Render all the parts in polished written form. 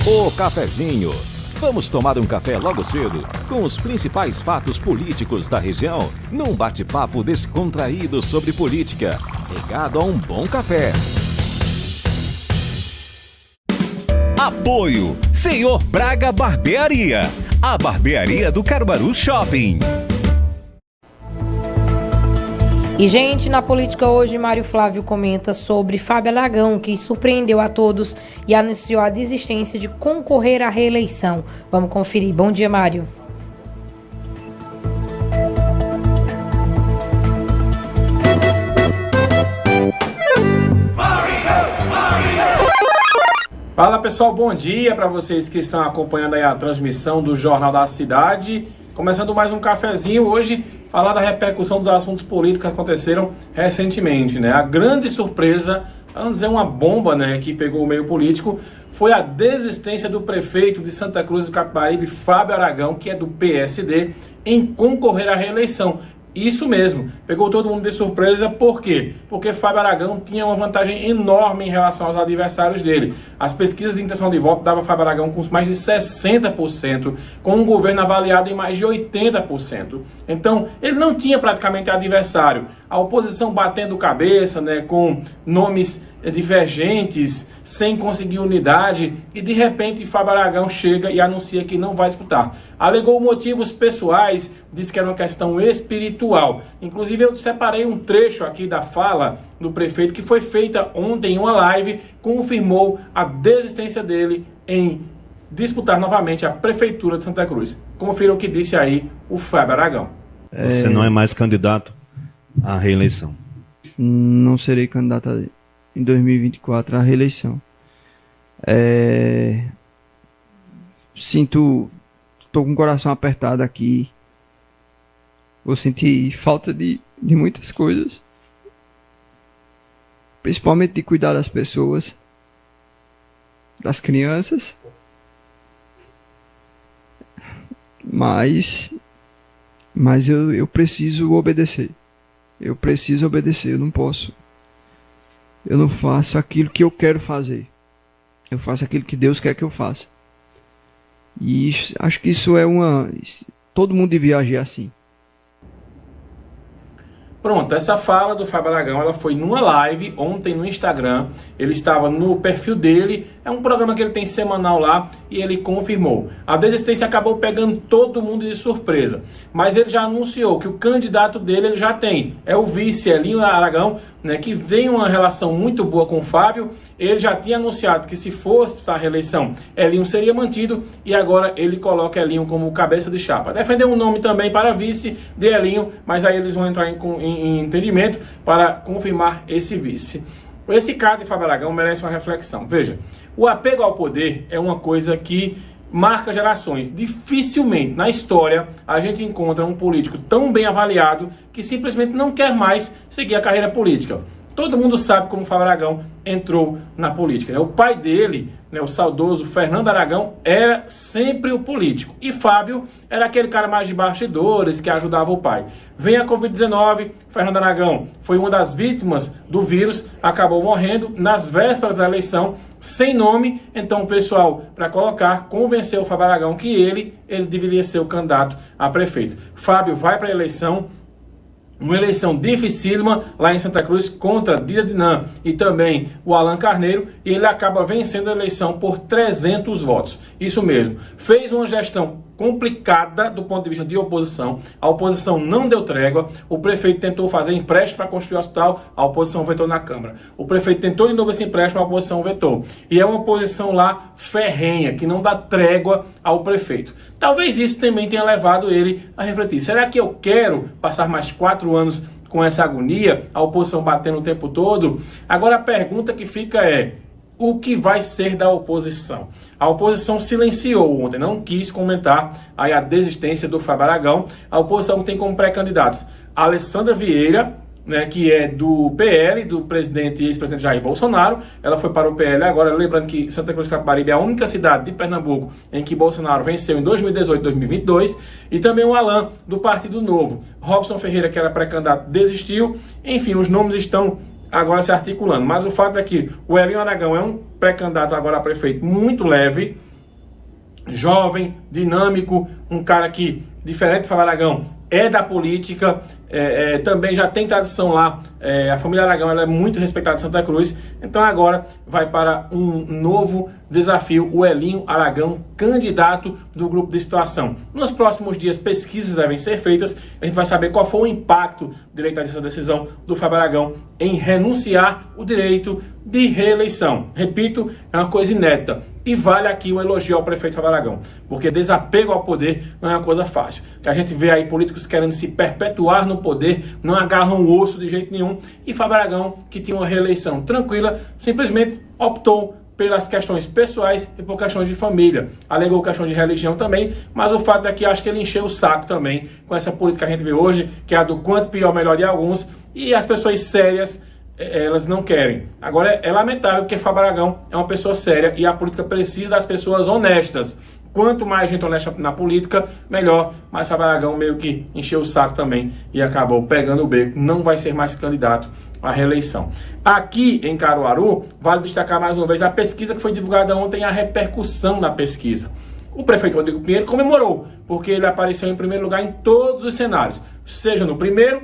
O Cafezinho. Vamos tomar um café logo cedo com os principais fatos políticos da região, num bate-papo descontraído sobre política, regado a um bom café. Apoio Senhor Braga Barbearia, a barbearia do Caruaru Shopping. E, gente, na política hoje, Mário Flávio comenta sobre Fábio Aragão, que surpreendeu a todos e anunciou a desistência de concorrer à reeleição. Vamos conferir. Bom dia, Mário. Fala, pessoal, bom dia para vocês que estão acompanhando aí a transmissão do Jornal da Cidade. Começando mais um cafezinho hoje, falar da repercussão dos assuntos políticos que aconteceram recentemente, né? A grande surpresa, vamos dizer uma bomba, né, que pegou o meio político, foi a desistência do prefeito de Santa Cruz do Capibaribe, Fábio Aragão, que é do PSD, em concorrer à reeleição. Isso mesmo, pegou todo mundo de surpresa, por quê? Porque Fábio Aragão tinha uma vantagem enorme em relação aos adversários dele. As pesquisas de intenção de voto davam Fábio Aragão com mais de 60%, com um governo avaliado em mais de 80%. Então, ele não tinha praticamente adversário. A oposição batendo cabeça, né, com nomes divergentes, sem conseguir unidade, e de repente Fábio Aragão chega e anuncia que não vai disputar. Alegou motivos pessoais, disse que era uma questão espiritual. Inclusive eu separei um trecho aqui da fala do prefeito que foi feita ontem em uma live, confirmou a desistência dele em disputar novamente a prefeitura de Santa Cruz. Confira o que disse aí o Fábio Aragão. Você não é mais candidato à reeleição? Não serei candidato em 2024 à reeleição. Estou com o coração apertado aqui. Vou sentir falta de muitas coisas, principalmente de cuidar das pessoas, das crianças, mas eu preciso obedecer. Eu não faço aquilo que eu quero fazer. Eu faço aquilo que Deus quer que eu faça. E acho que isso todo mundo devia agir assim. Pronto, essa fala do Fábio Aragão, ela foi numa live ontem no Instagram. Ele estava no perfil dele, é um programa que ele tem semanal lá, e ele confirmou. A desistência acabou pegando todo mundo de surpresa, mas ele já anunciou que o candidato dele ele já tem, é o vice Elinho Aragão, né, que tem uma relação muito boa com o Fábio. Ele já tinha anunciado que se fosse a reeleição, Elinho seria mantido, e agora ele coloca Elinho como cabeça de chapa. Defendeu um nome também para vice de Elinho, mas aí eles vão entrar em entendimento para confirmar esse vice. Esse caso de Fábio Aragão merece uma reflexão. Veja, o apego ao poder é uma coisa que marca gerações. Dificilmente na história a gente encontra um político tão bem avaliado que simplesmente não quer mais seguir a carreira política. Todo mundo sabe como o Fábio Aragão entrou na política, né? O pai dele, né, o saudoso Fernando Aragão, era sempre o político. E Fábio era aquele cara mais de bastidores que ajudava o pai. Vem a Covid-19, Fernando Aragão foi uma das vítimas do vírus, acabou morrendo nas vésperas da eleição, sem nome. Então o pessoal, para colocar, convenceu o Fábio Aragão que ele deveria ser o candidato a prefeito. Fábio vai para a eleição. Uma eleição dificílima lá em Santa Cruz contra Dida Dinan e também o Alan Carneiro, e ele acaba vencendo a eleição por 300 votos. Isso mesmo, fez uma gestão complicada do ponto de vista de oposição. A oposição não deu trégua. O prefeito tentou fazer empréstimo para construir o hospital, a oposição vetou na Câmara. O prefeito tentou de novo esse empréstimo, a oposição vetou. E é uma oposição lá ferrenha, que não dá trégua ao prefeito. Talvez isso também tenha levado ele a refletir. Será que eu quero passar mais 4 anos com essa agonia, a oposição batendo o tempo todo? Agora a pergunta que fica é: o que vai ser da oposição? A oposição silenciou ontem, não quis comentar aí a desistência do Fábio Aragão. A oposição tem como pré-candidatos a Alessandra Vieira, né, que é do PL, do presidente e ex-presidente Jair Bolsonaro. Ela foi para o PL agora, lembrando que Santa Cruz do Capibaribe é a única cidade de Pernambuco em que Bolsonaro venceu em 2018 e 2022. E também o Alan, do Partido Novo. Robson Ferreira, que era pré-candidato, desistiu. Enfim, os nomes estão agora se articulando. Mas o fato é que o Elinho Aragão é um pré-candidato agora a prefeito muito leve, jovem, dinâmico, um cara que, diferente de Fábio Aragão, é da política, também já tem tradição lá. A família Aragão ela é muito respeitada em Santa Cruz, então agora vai para um novo desafio, o Elinho Aragão, candidato do grupo de situação. Nos próximos dias, pesquisas devem ser feitas, a gente vai saber qual foi o impacto direito dessa decisão do Fábio Aragão em renunciar o direito de reeleição. Repito, é uma coisa inédita. E vale aqui um elogio ao prefeito Fábio Aragão, porque desapego ao poder não é uma coisa fácil. Que a gente vê aí políticos querendo se perpetuar no poder, não agarram o osso de jeito nenhum. E Fábio Aragão, que tinha uma reeleição tranquila, simplesmente optou pelas questões pessoais e por questões de família. Alegou questão de religião também, mas o fato é que acho que ele encheu o saco também com essa política que a gente vê hoje, que é a do quanto pior, melhor de alguns, e as pessoas sérias, elas não querem. Agora, é lamentável porque Fábio Aragão é uma pessoa séria e a política precisa das pessoas honestas. Quanto mais gente honesta na política, melhor. Mas Fábio Aragão meio que encheu o saco também e acabou pegando o beco. Não vai ser mais candidato à reeleição. Aqui em Caruaru, vale destacar mais uma vez a pesquisa que foi divulgada ontem, a repercussão da pesquisa. O prefeito Rodrigo Pinheiro comemorou, porque ele apareceu em primeiro lugar em todos os cenários. Seja no primeiro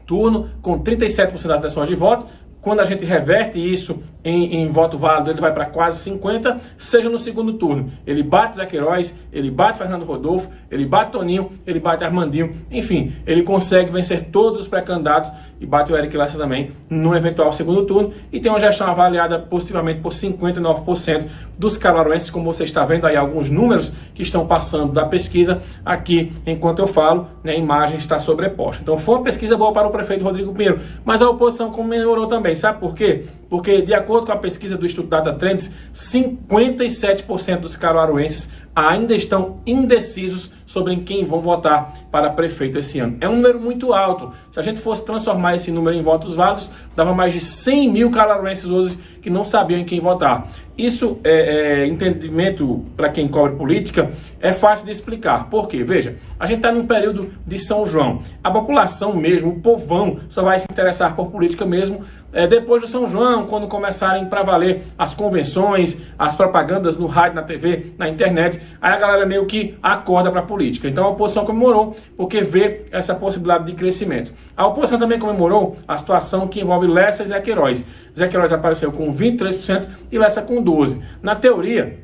turno, com 37% das intenções de voto. Quando a gente reverte isso em voto válido, ele vai para quase 50%, seja no segundo turno. Ele bate Zé Queiroz, ele bate Fernando Rodolfo, ele bate Toninho, ele bate Armandinho. Enfim, ele consegue vencer todos os pré-candidatos e bate o Eric Lessa também no eventual segundo turno. E tem uma gestão avaliada positivamente por 59% dos caruaruenses, como você está vendo aí alguns números que estão passando da pesquisa aqui enquanto eu falo, né, a imagem está sobreposta. Então foi uma pesquisa boa para o prefeito Rodrigo Pinheiro, mas a oposição comemorou também. Sabe por quê? Porque, de acordo com a pesquisa do Instituto Data Trends, 57% dos caruaruenses ainda estão indecisos sobre em quem vão votar para prefeito esse ano. É um número muito alto. Se a gente fosse transformar esse número em votos válidos, dava mais de 100 mil caruaruenses hoje que não sabiam em quem votar. Isso entendimento para quem cobre política, é fácil de explicar. Por quê? Veja, a gente está num período de São João. A população mesmo, o povão, só vai se interessar por política mesmo depois do São João, quando começarem para valer as convenções, as propagandas no rádio, na TV, na internet. Aí a galera meio que acorda para a política. Então a oposição comemorou, porque vê essa possibilidade de crescimento. A oposição também comemorou a situação que envolve Lessa e Zé Queiroz. Zé Queiroz apareceu com 23% e Lessa com 12%. Na teoria,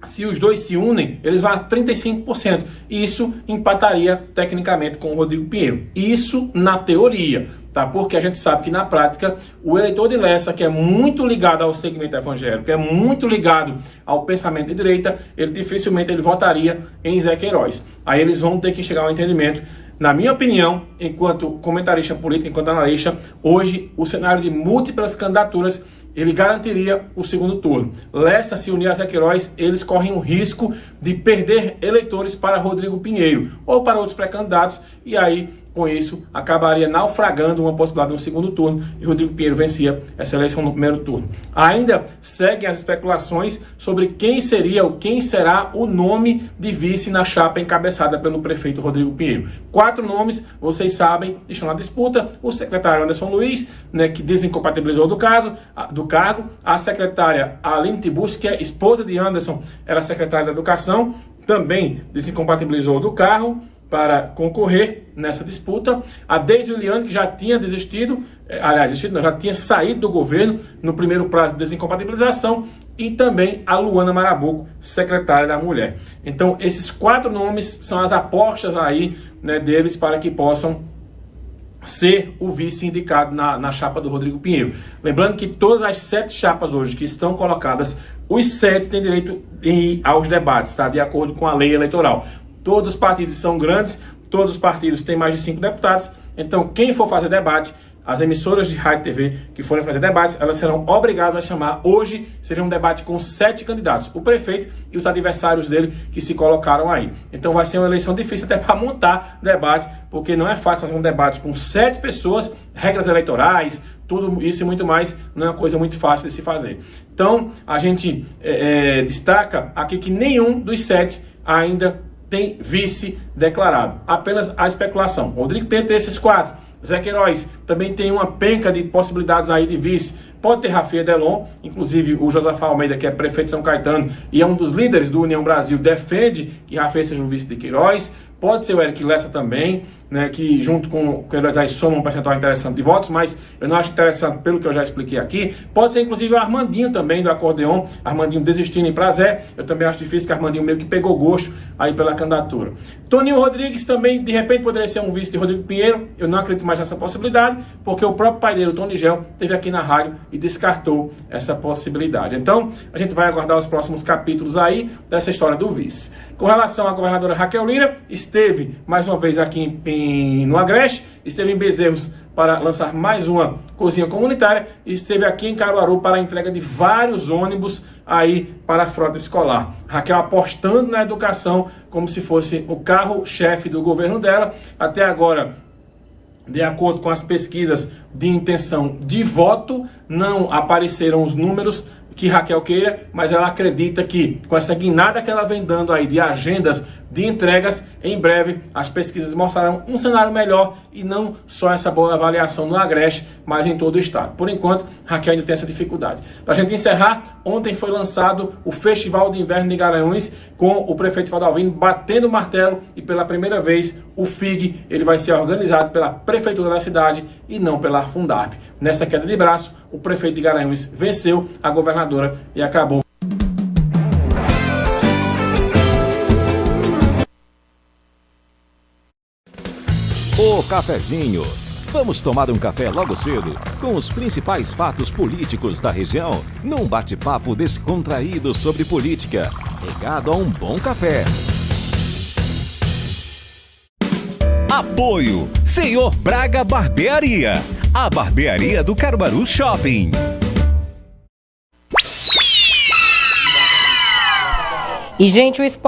se os dois se unem, eles vão a 35%. E isso empataria tecnicamente com o Rodrigo Pinheiro. Isso na teoria, tá? Porque a gente sabe que na prática, o eleitor de Lessa, que é muito ligado ao segmento evangélico, que é muito ligado ao pensamento de direita, ele dificilmente votaria em Zé Queiroz. Aí eles vão ter que chegar ao entendimento. Na minha opinião, enquanto comentarista político, enquanto analista, hoje o cenário de múltiplas candidaturas ele garantiria o segundo turno. Lessa, se unir a Zé Queiroz, eles correm o risco de perder eleitores para Rodrigo Pinheiro ou para outros pré-candidatos, e aí, com isso, acabaria naufragando uma possibilidade de um segundo turno e Rodrigo Pinheiro vencia essa eleição no primeiro turno. Ainda seguem as especulações sobre quem seria ou quem será o nome de vice na chapa encabeçada pelo prefeito Rodrigo Pinheiro. 4 nomes, vocês sabem, estão na disputa. O secretário Anderson Luiz, né, que desincompatibilizou do cargo. A secretária Aline Tiburcio, que é esposa de Anderson, era secretária da Educação, também desincompatibilizou do cargo para concorrer nessa disputa. A Deise Juliane, que já tinha já tinha saído do governo no primeiro prazo de desincompatibilização, e também a Luana Marabuco, secretária da Mulher. Então, esses 4 nomes são as apostas aí, né, deles para que possam ser o vice indicado na chapa do Rodrigo Pinheiro. Lembrando que todas as 7 chapas hoje que estão colocadas, os 7 têm direito aos debates, tá? De acordo com a lei eleitoral. Todos os partidos são grandes, todos os partidos têm mais de 5 deputados, então quem for fazer debate, as emissoras de rádio e TV que forem fazer debates, elas serão obrigadas a chamar. Hoje seria um debate com 7 candidatos, o prefeito e os adversários dele que se colocaram aí. Então vai ser uma eleição difícil até para montar debate, porque não é fácil fazer um debate com 7 pessoas, regras eleitorais, tudo isso e muito mais, não é uma coisa muito fácil de se fazer. Então a gente destaca aqui que nenhum dos 7 ainda tem vice declarado, apenas a especulação. Rodrigo Pinheiro tem esses 4, Zé Queiroz também tem uma penca de possibilidades aí de vice, pode ter Rafael Delon, inclusive o Josafá Almeida, que é prefeito de São Caetano e é um dos líderes do União Brasil, defende que Rafael seja o vice de Queiroz. Pode ser o Eric Lessa também, né, que junto com o Queiroz aí soma um percentual interessante de votos, mas eu não acho interessante pelo que eu já expliquei aqui. Pode ser inclusive o Armandinho também do acordeon, Armandinho desistindo em Prazé. Eu também acho difícil que Armandinho meio que pegou gosto aí pela candidatura. Toninho Rodrigues também, de repente, poderia ser um vice de Rodrigo Pinheiro. Eu não acredito mais nessa possibilidade, porque o próprio pai dele, o Tom Nigel, esteve aqui na rádio e descartou essa possibilidade. Então, a gente vai aguardar os próximos capítulos aí dessa história do vice. Com relação à governadora Raquel Lira, esteve mais uma vez aqui no Agreste, esteve em Bezerros para lançar mais uma cozinha comunitária e esteve aqui em Caruaru para a entrega de vários ônibus aí para a frota escolar. Raquel apostando na educação como se fosse o carro-chefe do governo dela. Até agora, de acordo com as pesquisas de intenção de voto, não apareceram os números que Raquel queira, mas ela acredita que com essa guinada que ela vem dando aí de agendas de entregas, em breve as pesquisas mostrarão um cenário melhor e não só essa boa avaliação no Agreste, mas em todo o estado. Por enquanto, Raquel ainda tem essa dificuldade. Para a gente encerrar, ontem foi lançado o Festival de Inverno de Garanhuns, com o prefeito Valdalvino batendo o martelo, e pela primeira vez o FIG ele vai ser organizado pela prefeitura da cidade e não pela Fundarp. Nessa queda de braço, o prefeito de Garanhuns venceu a governadora e acabou. O cafezinho. Vamos tomar um café logo cedo com os principais fatos políticos da região, num bate-papo descontraído sobre política, regado a um bom café. Apoio Senhor Braga Barbearia, a barbearia do Caruaru Shopping. E, gente, o esporte